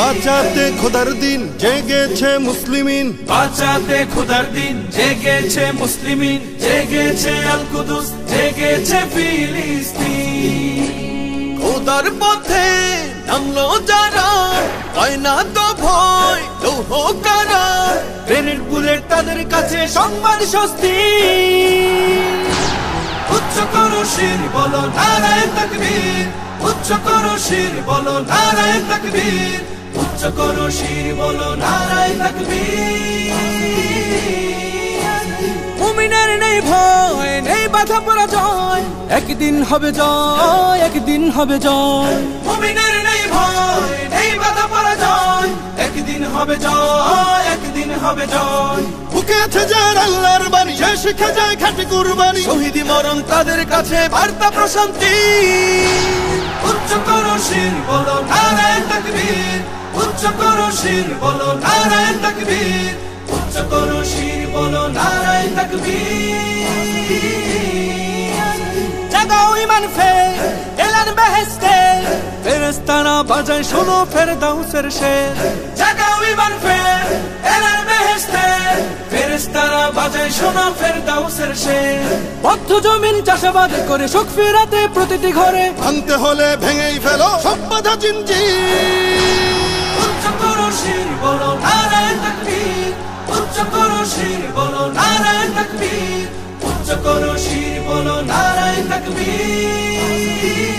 বাঁচাতে খোদার দিন জেগেছে মুসলিমিন, বাঁচাতে খোদার দিন জেগেছে মুসলিমিন, জেগেছে আল কুদুস, জেগেছে ফিলিস্তিন। খোদার পথে নামলো যারা, হয় না তো ভয় লৌহ কারা, গ্রেনেড বুলেট তাদের কাছে সংবাদ স্বস্তি। উচ্চ করো শির বলো নারায়ে তাকবীর, উচ্চ করো শির বলো নারায়ে তাকবীর, উচ্চ করো শির বলো নারায়ে তাকবীর। মুমিনের নেই ভয়, নেই বাধা পরাজয়, একদিন হবে জয়, একদিন হবে জয়। মুমিনের নেই ভয়, নেই বাধা পরাজয়, একদিন হবে জয়, একদিন হবে জয়। বুকে আছে যার আল্লাহর বাণী, সে শিখে যায় খাঁটি কুরবানি, শহীদি মরণ তাদের কাছে বার্তা প্রশান্তি। উচ্চ করো শির বলো নারায়ে তাকবীর, উচ্চ করো শির বলো নারায়ে তাকবীর, উচ্চ করো শির বলো নারায়ে তাকবীর। জাগাও ঈমান ফের এলান বেহেশতে, ফেরেশতারা বাজায় শোনো ফেরদাউসের শের। জাগাও ঈমান ফের এলান বেহেশতে, ফেরেশতারা বাজায় শোনো ফেরদাউসের শের। বদ্ধ জমিন চাষাবাদ করে সুখ ফেরাতে প্রতিটি ঘরে, ভাঙতে হলে ভেঙেই ফেলো সব বাধা জিনজির। উচ্চ করো শির বলো নারায়ে তাকবীর, উচ্চ করো শির বলো নারায়ে তাকবীর, উচ্চ করো শির বলো নারায়ে তাকবীর।